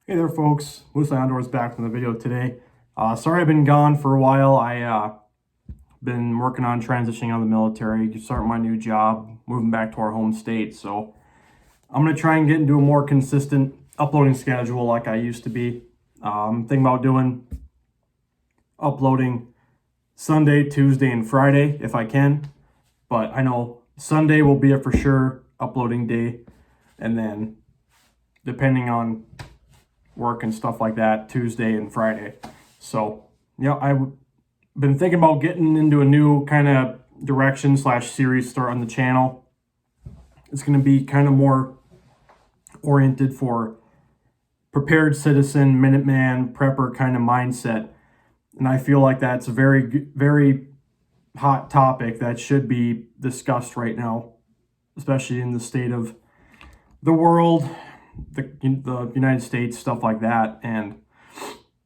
Hey there folks, Loosely Outdoors back from the video today. Sorry I've been gone for a while. Been working on transitioning out of the military, starting my new job, moving back to our home state. So I'm going to try and get into a more consistent uploading schedule like I used to be. I'm thinking about uploading Sunday, Tuesday, and Friday if I can. But I know Sunday will be a for sure uploading day. And then depending on work and stuff like that, Tuesday and Friday. So yeah, I've been thinking about getting into a new kind of direction / series start on the channel. It's going to be kind of more oriented for prepared citizen, Minuteman, prepper kind of mindset. And I feel like that's a very hot topic that should be discussed right now, especially in the state of the world, the United States, stuff like that. And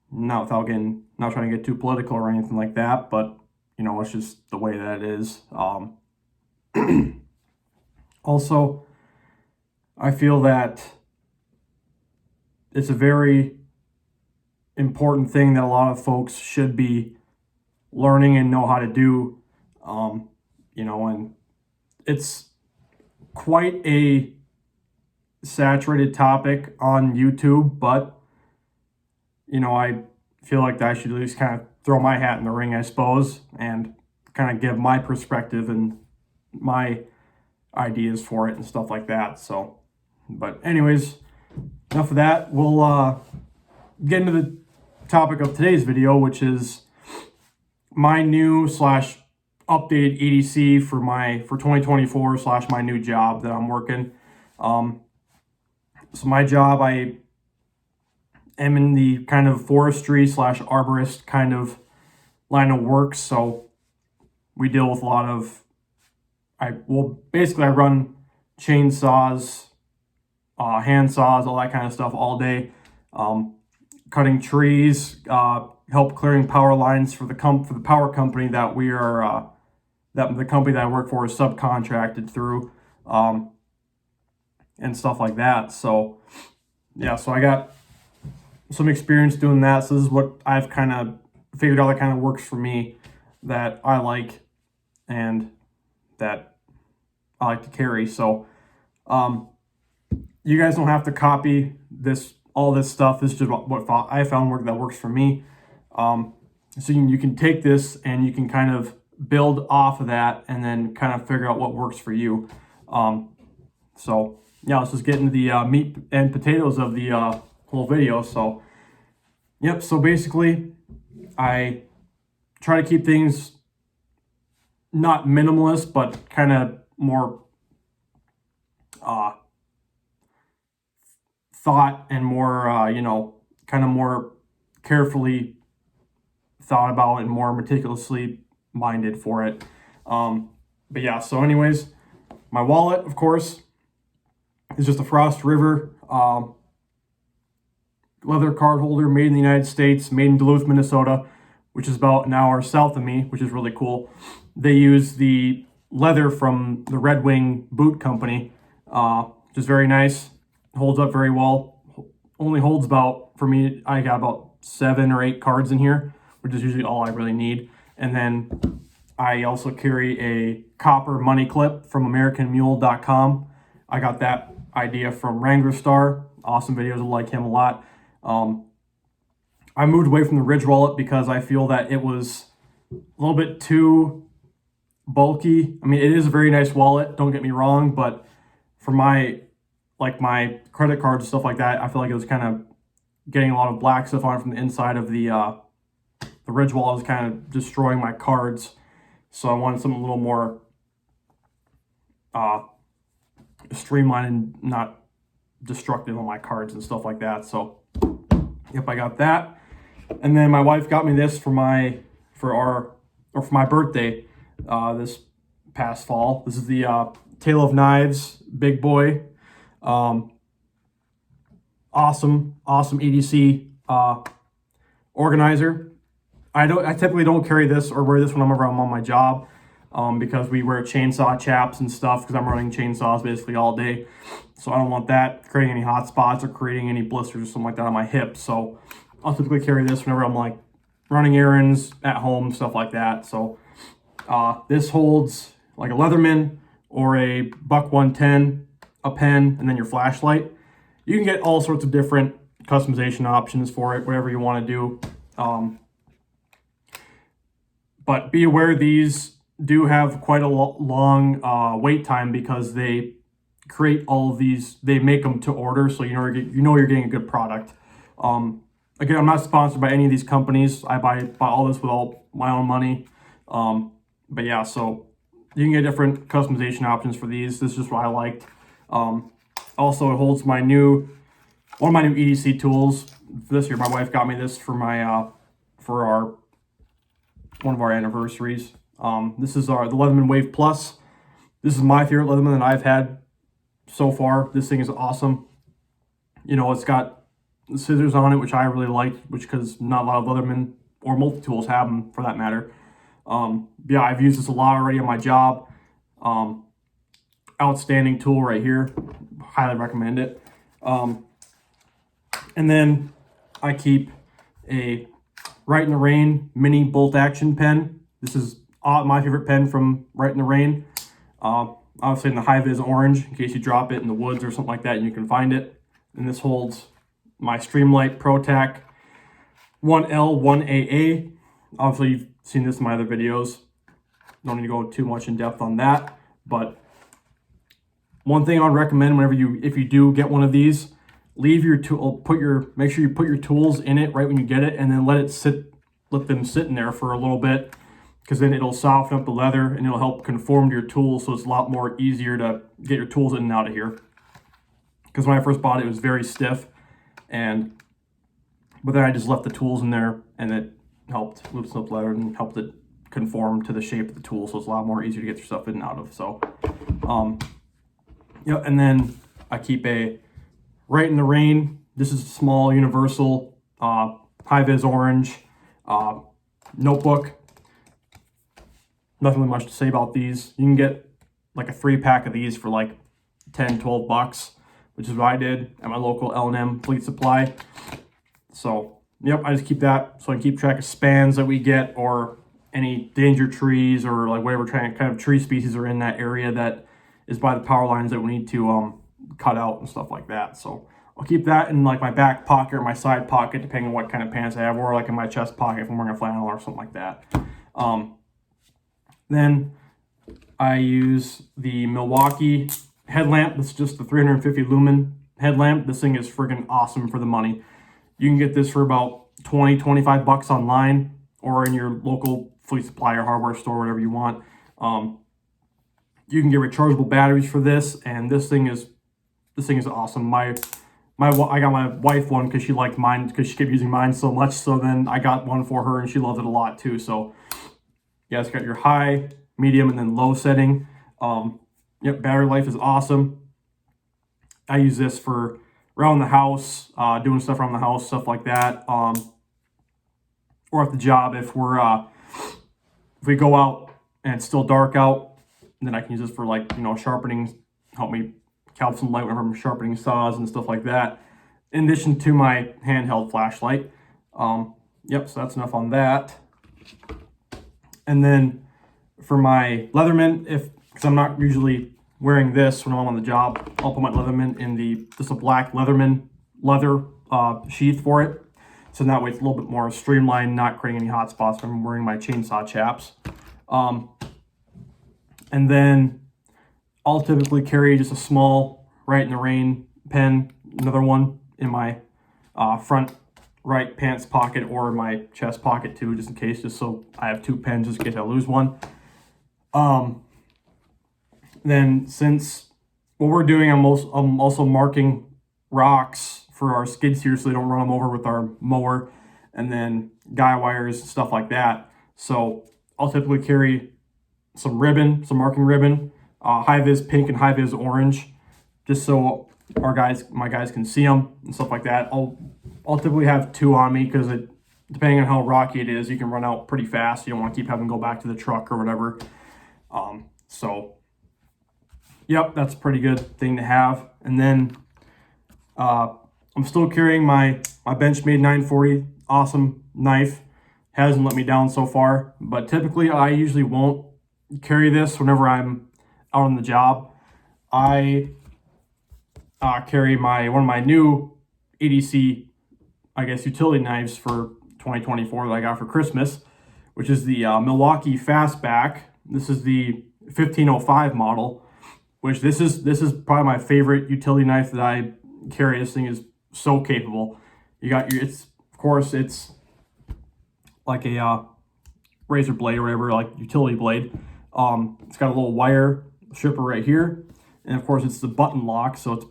not trying to get too political or anything like that, but it's just the way that it is. Also, I feel that it's a very important thing that a lot of folks should be learning and know how to do. And it's quite a saturated topic on YouTube, but I feel like I should at least kind of throw my hat in the ring, I suppose, and kind of give my perspective and my ideas for it and stuff like that. So, but anyways, enough of that. We'll get into the topic of today's video, which is my new / updated EDC for 2024 / my new job that I'm working. So my job, I am in the kind of forestry / arborist kind of line of work. So we deal with a lot of, I run chainsaws, hand saws, all that kind of stuff all day. Cutting trees, help clearing power lines for the power company that we are, that the company that I work for is subcontracted through. And stuff like that. So yeah, so I got some experience doing that. So this is what I've kind of figured out that kind of works for me, that I like and that I like to carry. So you guys don't have to copy all this stuff. This is just what I found that works for me. So you can take this and you can kind of build off of that and then kind of figure out what works for you. So yeah, let's just get into the meat and potatoes of the whole video. So, yep. So basically, I try to keep things not minimalist, but kind of more thought and more, kind of more carefully thought about and more meticulously minded for it. But yeah. So, anyways, my wallet, of course, is just a Frost River leather card holder made in the United States, made in Duluth, Minnesota, which is about an hour south of me, which is really cool. They use the leather from the Red Wing boot company, which is very nice. Holds up very well. Only holds for me, I got about 7 or 8 cards in here, which is usually all I really need. And then I also carry a copper money clip from AmericanMule.com. I got that idea from Wrangler Star. Awesome videos. I like him a lot. I moved away from the Ridge wallet because I feel that it was a little bit too bulky. I mean, it is a very nice wallet, don't get me wrong, but for my credit cards and stuff like that, I feel like it was kind of getting a lot of black stuff on it from the inside of the Ridge wallet. Was kind of destroying my cards. So I wanted something a little more streamlined and not destructive on my cards and stuff like that. So yep, I got that. And then my wife got me this for my birthday this past fall. This is the Tale of Knives big boy. Awesome EDC organizer. I typically don't carry this or wear this whenever I'm on my job. because we wear chainsaw chaps and stuff because I'm running chainsaws basically all day. So I don't want that creating any hot spots or creating any blisters or something like that on my hips. So I'll typically carry this whenever I'm like running errands at home, stuff like that. So this holds like a Leatherman or a Buck 110, a pen, and then your flashlight. You can get all sorts of different customization options for it, whatever you want to do. But be aware these do have quite a long wait time because they create all of these. They make them to order, so you know you're getting a good product. Again, I'm not sponsored by any of these companies. I buy all this with all my own money. But yeah, so you can get different customization options for these. This is just what I liked. Also, it holds one of my new EDC tools. This year, my wife got me this for one of our anniversaries. This is the Leatherman Wave Plus. This is my favorite Leatherman that I've had so far. This thing is awesome. You know, it's got scissors on it, which I really like, because not a lot of Leatherman or multi-tools have them for that matter. Yeah, I've used this a lot already on my job. Outstanding tool right here. Highly recommend it. And then I keep a Right in the Rain mini bolt action pen. This is my favorite pen from Right in the Rain. Obviously in the high-vis orange, in case you drop it in the woods or something like that and you can find it. And this holds my Streamlight ProTac 1L 1AA. Obviously you've seen this in my other videos. Don't need to go too much in depth on that. But one thing I would recommend if you do get one of these, leave your tool, make sure you put your tools in it right when you get it, and then let them sit in there for a little bit, because then it'll soften up the leather and it'll help conform to your tools, so it's a lot more easier to get your tools in and out of here. Because when I first bought it, it was very stiff, but then I just left the tools in there, and it helped loosen up the leather and helped it conform to the shape of the tool, so it's a lot more easier to get your stuff in and out of. So, yeah, and then I keep a Right in the Rain. This is a small universal high-vis orange notebook. Nothing really much to say about these. You can get like a 3-pack of these for like $10-12, which is what I did at my local L&M Fleet Supply. So yep, I just keep that so I can keep track of spans that we get, or any danger trees, or like whatever kind of tree species are in that area that is by the power lines that we need to cut out and stuff like that. So I'll keep that in like my back pocket or my side pocket, depending on what kind of pants I have, or like in my chest pocket if I'm wearing a flannel or something like that. Then I use the Milwaukee headlamp. This is just the 350 lumen headlamp. This thing is friggin' awesome for the money. You can get this for about $20-25 online, or in your local Fleet Supply or hardware store, whatever you want. You can get rechargeable batteries for this, and this thing is awesome. I got my wife one because she liked mine, because she kept using mine so much. So then I got one for her, and she loved it a lot too. So yeah, it's got your high, medium, and then low setting. Yep, battery life is awesome. I use this for around the house, doing stuff around the house, stuff like that. Or at the job, if we go out and it's still dark out, then I can use this for, like, sharpening, help me calp some light whenever I'm sharpening saws and stuff like that, in addition to my handheld flashlight. Yep, so that's enough on that. And then for my Leatherman, because I'm not usually wearing this when I'm on the job, I'll put my Leatherman in just a black Leatherman leather sheath for it. So that way it's a little bit more streamlined, not creating any hot spots when I'm wearing my chainsaw chaps. And then I'll typically carry just a small Right in the Rain pen, another one in my front right pants pocket or my chest pocket too, just in case, just so I have 2 pens just in case I lose one. Then since what we're doing, I'm also marking rocks for our skid steers so they don't run them over with our mower, and then guy wires, stuff like that. So I'll typically carry some ribbon, some marking ribbon, high-vis pink and high-vis orange, just so my guys can see them and stuff like that. I'll typically have 2 on me, because depending on how rocky it is, you can run out pretty fast. You don't want to keep having to go back to the truck or whatever. So, yep, that's a pretty good thing to have. And then I'm still carrying my Benchmade 940, awesome knife. Hasn't let me down so far, but typically I usually won't carry this whenever I'm out on the job. I carry one of my new EDC, I guess, utility knives for 2024 that I got for Christmas, which is the Milwaukee Fastback. This is the 1505 model, which this is probably my favorite utility knife that I carry. This thing is so capable. You got it's like a razor blade or whatever, like utility blade. It's got a little wire stripper right here, and of course it's the button lock, so it's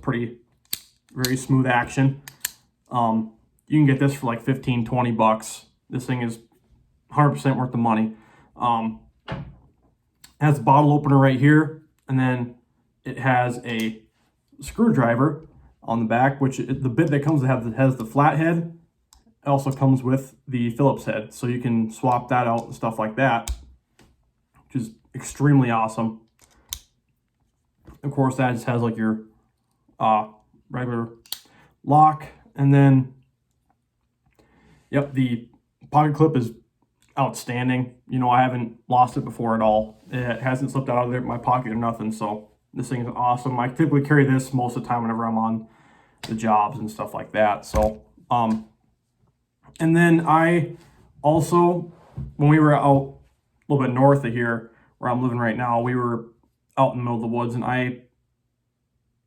very smooth action. You can get this for like 15-20 bucks. This thing is 100% worth the money. It has a bottle opener right here, and then it has a screwdriver on the back, which the bit that comes has the flat head. It also comes with the Phillips head, so you can swap that out and stuff like that, which is extremely awesome. Of course, that just has like your regular lock, and then yep, the pocket clip is outstanding. You know, I haven't lost it before at all. It hasn't slipped out of my pocket or nothing, so this thing is awesome. I typically carry this most of the time whenever I'm on the jobs and stuff like that. So and then I also, when we were out a little bit north of here where I'm living right now, we were out in the middle of the woods, and I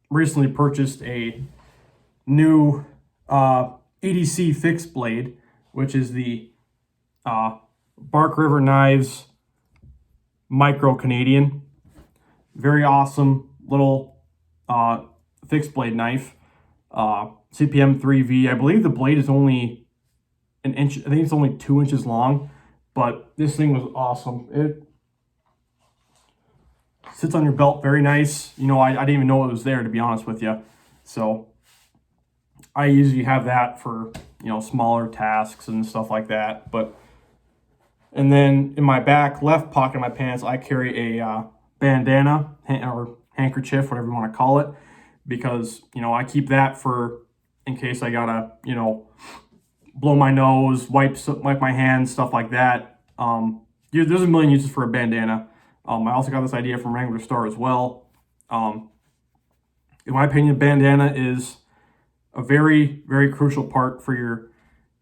recently purchased a new EDC fixed blade, which is the Bark River Knives Micro Canadian. Very awesome little fixed blade knife. CPM 3V. I believe the blade is only an inch. I think it's only 2 inches long, but this thing was awesome. It sits on your belt very nice. You know, I didn't even know it was there, to be honest with you. So I usually have that for, you know, smaller tasks and stuff like that. And then in my back left pocket of my pants, I carry a bandana or handkerchief, whatever you want to call it, because, you know, I keep that for in case I gotta, you know, blow my nose, wipe my hands, stuff like that. There's a million uses for a bandana. I also got this idea from Wrangler Store as well. In my opinion, bandana is a very, very crucial part for your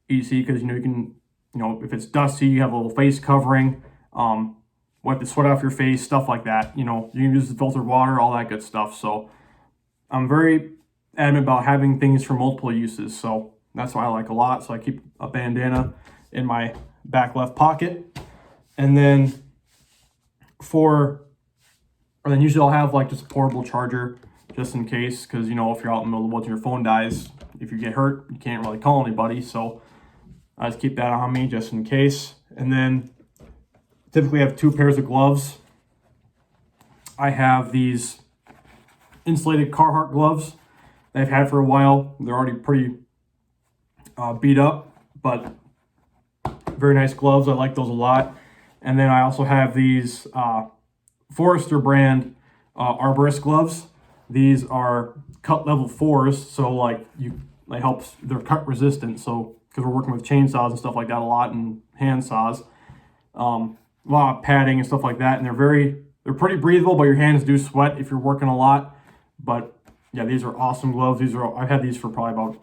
EDC, because, you know, you can, you know, if it's dusty, you have a little face covering, wipe the sweat off your face, stuff like that. You know, you can use the filtered water, all that good stuff. So I'm very adamant about having things for multiple uses. So that's what I like a lot. So I keep a bandana in my back left pocket. And then usually I'll have like just a portable charger just in case, because, you know, if you're out in the middle of the woods and your phone dies, if you get hurt, you can't really call anybody. So I just keep that on me just in case. And then typically I have 2 pairs of gloves. I have these insulated Carhartt gloves that I've had for a while. They're already pretty beat up, but very nice gloves. I like those a lot. And then I also have these Forester brand Arborist gloves. These are cut level 4s, so like they're cut resistant. So because we're working with chainsaws and stuff like that a lot, and hand saws, a lot of padding and stuff like that, and they're pretty breathable, but your hands do sweat if you're working a lot. But yeah, these are awesome gloves. I've had these for probably about,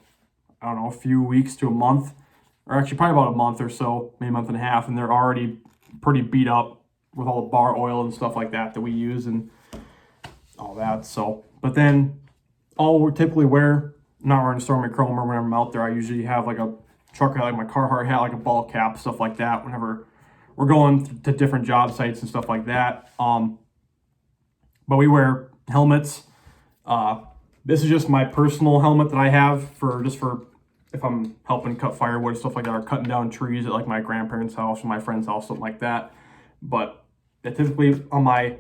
I don't know, a few weeks to a month, or actually probably about a month or so, maybe a month and a half, and they're already pretty beat up with all the bar oil and stuff like that we use and all that. So, but then all we typically wear, not wearing a stormy chrome, or whenever I'm out there, I usually have like a truck hat, like my Carhartt hat, like a ball cap, stuff like that, whenever we're going to different job sites and stuff like that. But we wear helmets. This is just my personal helmet that I have for if I'm helping cut firewood, stuff like that, or cutting down trees at like my grandparents' house or my friend's house, something like that. But typically on my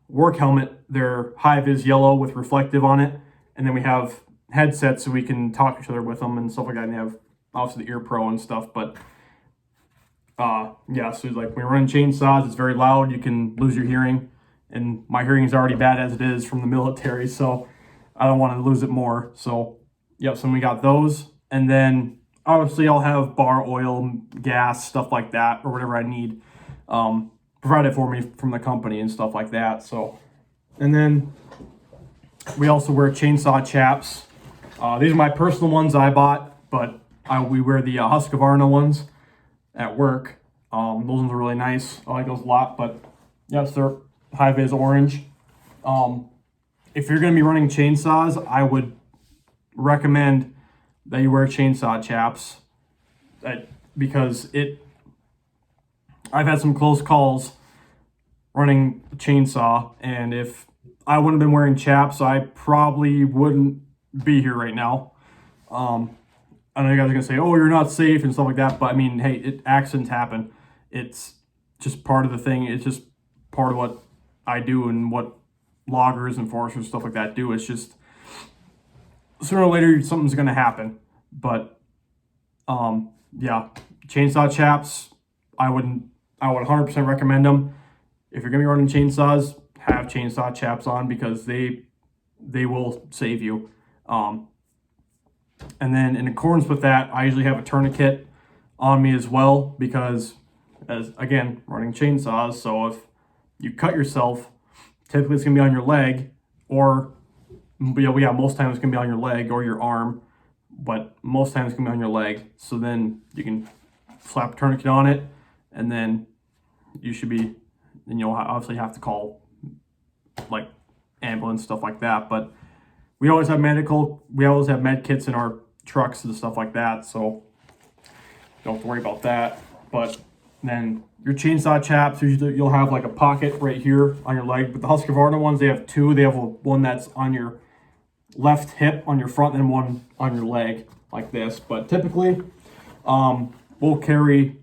work helmet, they're high-vis yellow with reflective on it. And then we have headsets so we can talk to each other with them and stuff like that. And they have obviously the Ear Pro and stuff. But yeah, so like when you're running chainsaws, it's very loud. You can lose your hearing. and my hearing is already bad as it is from the military, so I don't want to lose it more. So yep, so we got those, and then obviously I'll have bar oil, gas, stuff like that, or whatever I need provided for me from the company and stuff like that. So, and then we also wear chainsaw chaps. These are my personal ones I bought, but we wear the Husqvarna ones at work. Those ones are really nice. I like those a lot, but yes, they're high-vis orange. If you're going to be running chainsaws, I would recommend that you wear chainsaw chaps, because I've had some close calls running a chainsaw, and if I wouldn't have been wearing chaps, I probably wouldn't be here right now. I know you guys are gonna say, "Oh, you're not safe" and stuff like that, but I mean, hey, accidents happen. It's just part of the thing. It's just part of what I do and what loggers and foresters, stuff like that, do. It's just sooner or later something's gonna happen. But yeah, chainsaw chaps, I would 100% recommend them. If you're gonna be running chainsaws, have chainsaw chaps on, because they will save you. And then in accordance with that, I usually have a tourniquet on me as well, because as again, running chainsaws, so if you cut yourself, typically it's gonna be on your leg, or yeah, most times it's gonna be on your leg or your arm, but most times it's gonna be on your leg. So then you can slap a tourniquet on it, and then you should be, and you'll obviously have to call like ambulance, stuff like that. But we always have med kits in our trucks and stuff like that, so don't have to worry about that. But then your chainsaw chaps, usually you'll have like a pocket right here on your leg. But the Husqvarna ones, they have two. They have one that's on your left hip on your front, and one on your leg like this. But typically, we'll carry,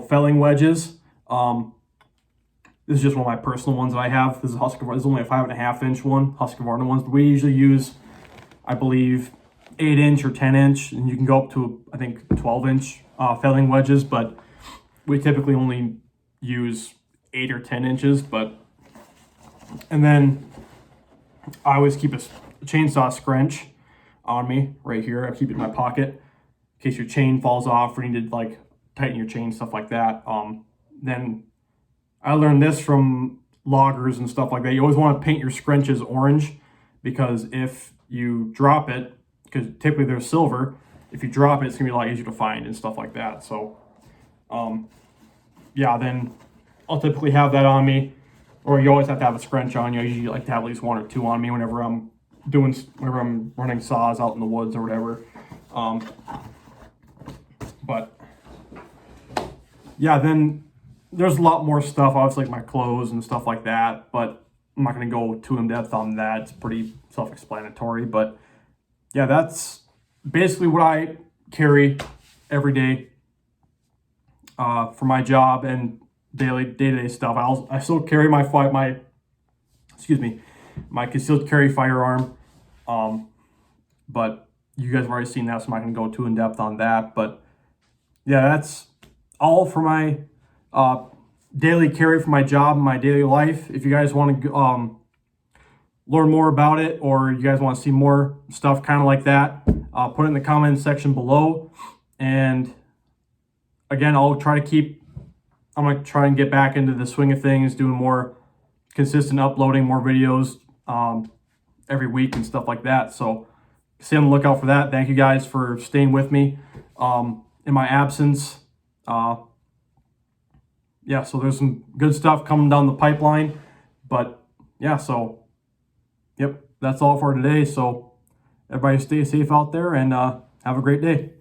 felling wedges. This is just one of my personal ones that I have. This is Husqvarna. This is only a 5.5 inch one, Husqvarna ones. But we usually use, I believe, 8 inch or 10 inch, and you can go up to, I think, 12 inch felling wedges. But we typically only use 8 or 10 inches. And then I always keep a chainsaw scrunch on me right here. I keep it in my pocket in case your chain falls off or you need to like tighten your chain, stuff like that. Then I learned this from loggers and stuff like that. You always want to paint your scrunches orange, because if you drop it, because typically they're silver, if you drop it, it's gonna be a lot easier to find and stuff like that. So yeah, then I'll typically have that on me, or you always have to have a scrunch on you. I usually like to have at least 1 or 2 on me whenever I'm running saws out in the woods or whatever. But yeah, then there's a lot more stuff, obviously, like my clothes and stuff like that, but I'm not going to go too in depth on that. It's pretty self-explanatory. But yeah, that's basically what I carry every day for my job and day-to-day stuff. I still carry my concealed carry firearm, but you guys have already seen that, so I'm not going to go too in depth on that. But yeah, that's all for my daily carry for my job and my daily life. If you guys want to learn more about it, or you guys want to see more stuff kind of like that, put it in the comments section below. And again, I'm going to try and get back into the swing of things, doing more consistent uploading, more videos every week and stuff like that. So stay on the lookout for that. Thank you guys for staying with me in my absence. Yeah, so there's some good stuff coming down the pipeline. But yeah, so yep, that's all for today. So everybody stay safe out there, and have a great day.